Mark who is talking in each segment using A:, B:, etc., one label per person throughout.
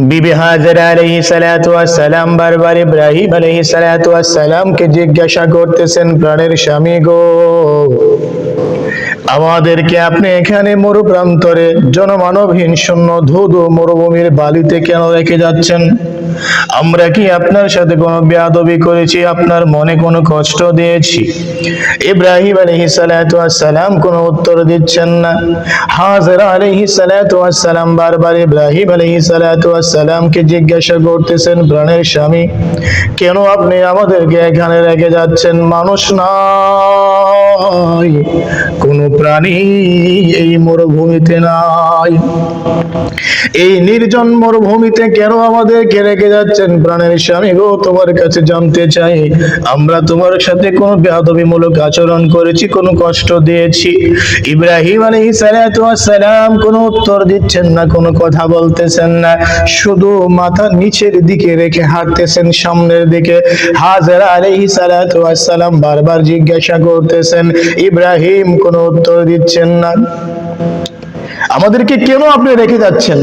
A: বিবি হাজেরা আলাইহিস সালাতু ওয়াস সালাম বারবার ইব্রাহিম আলাইহিস সালাতু ওয়াস সালামকে জিজ্ঞাসা করতেছেন, প্রাণের স্বামী গো, আমাদেরকে আপনি এখানে মরুপ্রান্তরে জনমানবহীন শূন্য ধুধু মরুভূমির বালিতে কেন রেখে যাচ্ছেন? আমরা কি আপনার সাথে কোনো বেয়াদবি করেছি? আপনার মনে কোনো কষ্ট দিয়েছি? ইব্রাহিম আলাইহিস সালাতু ওয়াস সালাম কোনো উত্তর দিচ্ছেন না। হাজেরা আলাইহিস সালাতু ওয়াস সালাম বারবার ইব্রাহিম আলাইহিস সালাতু ওয়াস সালামকে জিজ্ঞাসা করতেছেন, প্রাণের স্বামী, কেন আপনি আমাদেরকে এখানে রেখে যাচ্ছেন? মানুষ নাই, কোনো প্রাণী এই মরুভূমিতে নাই, এই নির্জন মরুভূমিতে কেন আমাদেরকে রেখে যাচ্ছেন? প্রাণের স্বামী গো, তোমার কাছে জানতে চাই, আমরা তোমার সাথে কোনো বেয়াদবিমূলক আচরণ করেছি, কোনো কষ্ট দিয়েছি? ইব্রাহিম আলাইহিস সালাতু ওয়াস সালাম কোনো উত্তর দিচ্ছেন না, কোনো কথা বলতেছেন না, শুধু মাথা নিচের দিকে রেখে হাঁটতেছেন সামনের দিকে। হাজেরা আলাইহিস সালাতু ওয়াস সালাম বারবার জিজ্ঞাসা করতেছেন, ইব্রাহিম কোনো উত্তর দিচ্ছেন না। আমাদেরকে কেন আপনি রেখে যাচ্ছেন?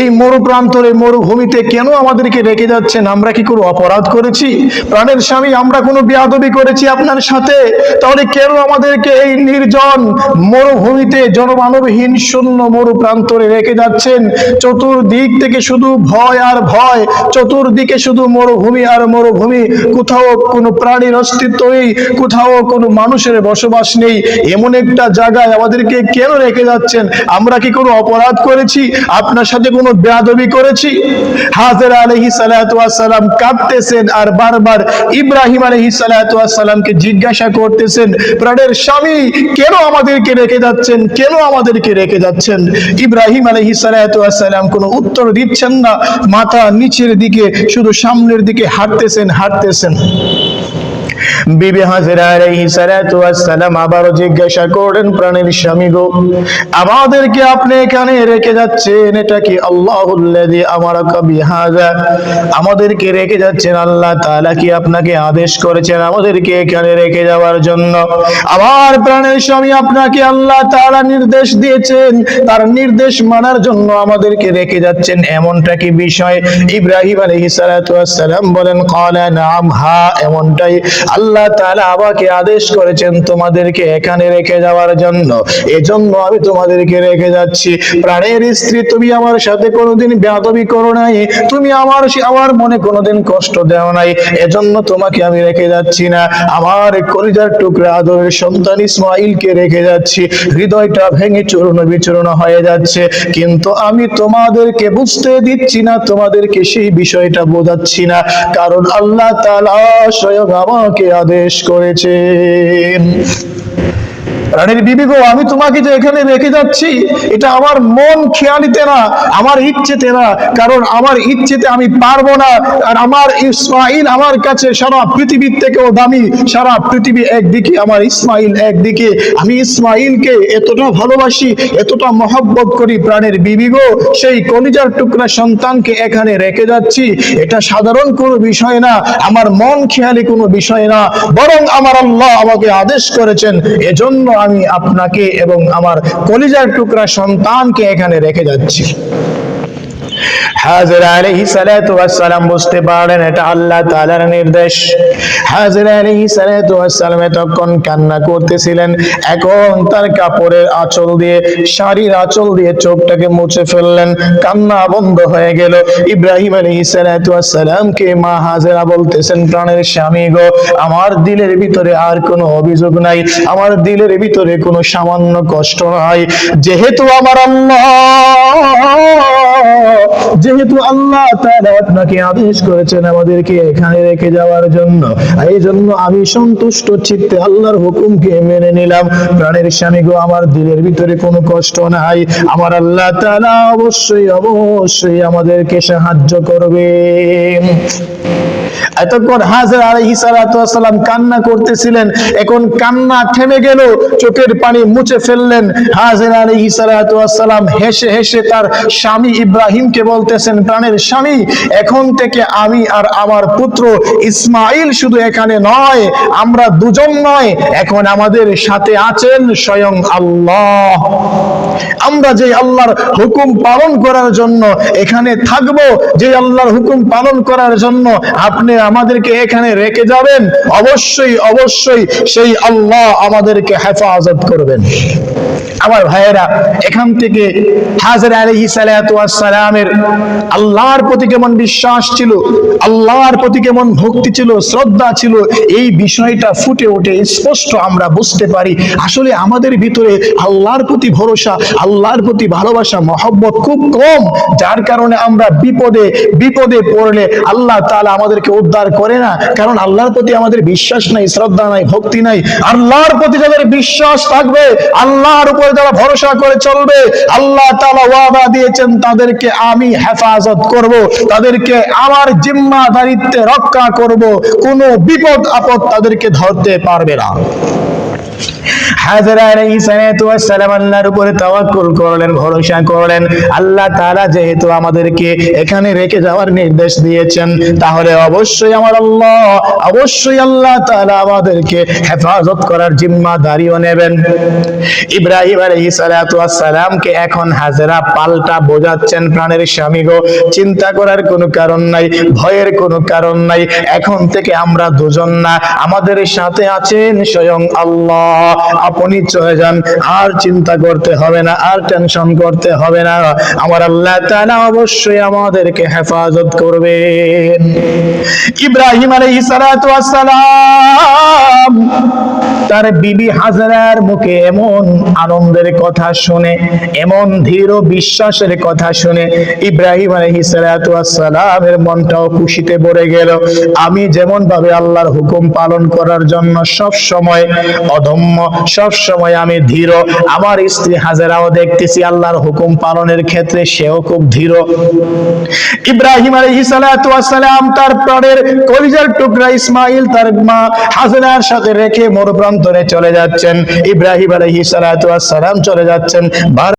A: এই মরুপ্রান্তরে মরুভূমিতে কেন আমাদেরকে রেখে যাচ্ছেন? আমরা কি কোনো অপরাধ করেছি? প্রাণের স্বামী, আমরা কোনো বেয়াদবি করেছি আপনার সাথে? তাহলে কেন আমাদেরকে এই নির্জন মরুভূমিতে জনমানবহীন শূন্য মরুপ্রান্তরে রেখে যাচ্ছেন? চতুর্দিক থেকে শুধু ভয় আর ভয়, চতুর্দিকে শুধু মরুভূমি আর মরুভূমি, কোথাও কোনো প্রাণীর অস্তিত্ব নেই, কোথাও কোনো মানুষের বসবাস নেই, এমন একটা জায়গায় আমাদেরকে কেন রেখে যাচ্ছেন? আমরা কি কোনো অপরাধ করেছি? আপনার সাথে কোনো বেয়াদবি করেছি? হাজেরা আলাইহিস সালাতু ওয়াস সালাম কাঁদতেছেন আর বারবার ইব্রাহিম আলাইহিস সালাতু ওয়াস সালামকে জিজ্ঞাসা করতেছেন, প্রাণের স্বামী, কেন আমাদেরকে রেখে যাচ্ছেন? কেন আমাদেরকে রেখে যাচ্ছেন? ইব্রাহিম আলাইহিস সালাতু ওয়াস সালাম কোনো উত্তর দিচ্ছেন না, মাথা নিচের দিকে শুধু সামনের দিকে হাঁটতেছেন। বিবি হাজেরা আলাইহিস সালাতু ওয়াস সালাম আবারও জিজ্ঞাসা করেন, প্রাণের স্বামী গো, আমাদেরকে আপনি এখানে রেখে যাচ্ছেন, এটা কি আল্লাহুল্লাযী আমারাকা বিহাযা? আমাদেরকে রেখে যাচ্ছেন, আল্লাহ তাআলা কি আপনাকে আদেশ করেছেন আমাদেরকে এখানে রেখে যাওয়ার জন্য? আমার প্রাণের স্বামী, আপনাকে আল্লাহ তাআলা নির্দেশ দিয়েছেন, তার নির্দেশ মানার জন্য আমাদেরকে রেখে যাচ্ছেন, এমনটা কি বিষয়? ইব্রাহিম আলাইহিস সালাতু ওয়াস সালাম বলেন, ক্বালা নাম, হ্যাঁ এমনটাই। আল্লাহ তাআলা আমাকে আদেশ করেছেন তোমাদেরকে এখানে রেখে যাওয়ার জন্য, এজন্য আমি তোমাদেরকে রেখে যাচ্ছি। প্রাণের স্ত্রী, তুমি আমার সাথে কোনোদিন বেয়াদবি করো নাই, তুমি আমার মনে কোনোদিন কষ্ট দেও নাই, এজন্য তোমাকে আমি রেখে যাচ্ছি না। আমার কলিজার টুকরা আদরের সন্তান ইসমাঈলকে রেখে যাচ্ছি, হৃদয়টা ভেঙে চূর্ণ বিচূর্ণ হয়ে যাচ্ছে, কিন্তু আমি তোমাদেরকে বুঝতে দিচ্ছি না, তোমাদেরকে সেই বিষয়টা বোঝাচ্ছি না, কারণ আল্লাহ তাআলা স্বয়ং আমাকে আদেশ করেছেন। রানীর বিবি গো, আমি তোমাকে যে এখানে রেখে যাচ্ছি, এটা আমার মন খেয়ালিতে না, আমার ইচ্ছেতে না, কারণ আমার ইচ্ছেতে আমি পারবো না। আর আমার ইসমাঈল আমার কাছে সারা পৃথিবীর থেকেও দামি, সারা পৃথিবী একদিকে, আমার ইসমাঈল একদিকে। আমি ইসমাঈলকে এতটা ভালোবাসি, এতটা মহব্বত করি। প্রাণের বিবি গো, সেই কলিজার টুকরা সন্তানকে এখানে রেখে যাচ্ছি, এটা সাধারণ কোনো বিষয় না, আমার মন খেয়ালি কোনো বিষয় না, বরং আমার আল্লাহ আমাকে আদেশ করেছেন, এজন্য আমি আপনাকে এবং আমার কলিজার টুকরা সন্তানকে এখানে রেখে যাচ্ছি। হাজেরা আলাইহিস সালাতু ওয়াস সালাম বুঝতে পারলেন এটা আল্লাহ তাআলার নির্দেশ। হাজেরা আলাইহিস সালাতু ওয়াস সালাম তখন কান্না করতেছিলেন, এখন তার কাপড়ের আঁচল দিয়ে, শাড়ির আঁচল দিয়ে চোখটাকে মুছে ফেললেন, কান্না বন্ধ হয়ে গেল। ইব্রাহিম আলাইহিস সালাতু ওয়াস সালামকে মা হাজেরা বলতেছেন, প্রাণের স্বামী গো, আমার দিলের ভিতরে আর কোনো অভিযোগ নাই, আমার দিলের ভিতরে কোনো সামান্য কষ্ট নাই, যেহেতু আল্লাহ তাআলা আপনাকে আদেশ করেছেন আমাদেরকে এখানে রেখে যাওয়ার জন্য, এই জন্য আমি সন্তুষ্ট চিত্তে আল্লাহর হুকুমকে মেনে নিলাম। প্রাণের স্বামী গো, আমার দিলের ভিতরে কোনো কষ্ট নাই, আমার আল্লাহ তাআলা অবশ্যই আমাদেরকে সাহায্য করবেন। এতক্ষণ হাজেরা আলাইহিস সালাতু ওয়াস সালাম কান্না করতেছিলেন, এখন কান্না থেমে গেল, চোখের পানি মুছে ফেললেন। হাজেরা আলাইহিস সালাতু ওয়াস সালাম হেসে হেসে তার স্বামী ইব্রাহিমকে বলতেছেন, প্রাণের স্বামী, এখন থেকে আমি আর আমার পুত্র ইসমাইল শুধু এখানে নয়, আমরা দুজন নয়, এখন আমাদের সাথে আছেন স্বয়ং আল্লাহ। আমরা যে আল্লাহর হুকুম পালন করার জন্য এখানে থাকব, যে আল্লাহর হুকুম পালন করার জন্য আপনি আমাদেরকে এখানে রেখে যাবেন, অবশ্যই অবশ্যই সেই আল্লাহ আমাদেরকে হেফাজত করবেন। আমার ভাইয়েরা, এখান থেকে হাজেরা আলাইহিস সালাতু ওয়াস সালামের আল্লাহর প্রতি কেমন বিশ্বাস ছিল, আল্লাহর প্রতি কেমন ভক্তি ছিল, শ্রদ্ধা ছিল, এই বিষয়টা ফুটে ওঠে, স্পষ্ট আমরা বুঝতে পারি। আসলে আমাদের ভিতরে আল্লাহর প্রতি ভরসা, আল্লাহর প্রতি ভালোবাসা, মহব্বত খুব কম, যার কারণে আমরা বিপদে বিপদে পড়লে আল্লাহ তাআলা আমাদেরকে উদ্ধার করে না, কারণ আল্লাহর প্রতি আমাদের বিশ্বাস নাই, শ্রদ্ধা নাই, ভক্তি নাই। আল্লাহর প্রতি যাদের বিশ্বাস থাকবে, আল্লাহর উপর যারা ভরসা করে চলবে, আল্লাহ তাআলা ওয়াদা দিয়েছেন তাদেরকে আমি হেফাজত করব, তাদেরকে আমার জিম্মাদারিত্বে রক্ষা করব, কোনো বিপদ আপদ তাদেরকে ধরতে পারবে না। হাজেরা আলাইহিস সালাতু ওয়াস সালাম আল্লাহর উপরে তাওয়াক্কুল করলেন, ভরসা করলেন। আল্লাহ তাআলা যেহেতু আমাদেরকে এখানে রেখে যাওয়ার নির্দেশ দিয়েছেন, তাহলে অবশ্যই আমার আল্লাহ, অবশ্যই আল্লাহ তাআলা আমাদেরকে হেফাজত করার জিম্মাদারিও নেবেন। ইব্রাহিম আলাইহিস সালাতু ওয়াস সালামকে এখন হাজেরা পাল্টা বোঝাচ্ছেন, প্রাণের স্বামী গো, চিন্তা করার কোনো কারণ নাই, ভয়ের কোনো কারণ নাই, এখন থেকে আমরা দুজন না, আমাদের সাথে আছেন স্বয়ং আল্লাহ। আপনি চলে যান, আর চিন্তা করতে হবে না, আর টেনশন করতে হবে না, আমার আল্লাহ তাআলা অবশ্যই আমাদেরকে হেফাজত করবেন। ইব্রাহিম আলাইহিস সালাতু ওয়াস সালাম তার বিবি হাজেরার মুখে এমন আনন্দের কথা শুনে, এমন দৃঢ় বিশ্বাসের কথা শুনে ইব্রাহিম আলাইহিস সালাতু ওয়াস সালামের মনটাও খুশিতে ভরে গেল। আমি যেমন ভাবে আল্লাহর হুকুম পালন করার জন্য সব সময় অদম্য, সব সময় আমি ধীর, আমার স্ত্রী হাজেরাও দেখতেছি আল্লাহর হুকুম পালনের ক্ষেত্রে সেও খুব ধীর। ইব্রাহিম আলাইহিস সালাতু ওয়াস সালাম তার প্রাণের কলিজার টুকরা ইসমাইল তার মা হাজেরার সাথে রেখে মরুপ্রান্তরে চলে যাচ্ছেন। ইব্রাহিম আলাইহিস সালাতু ওয়াস সালাম চলে যাচ্ছেন।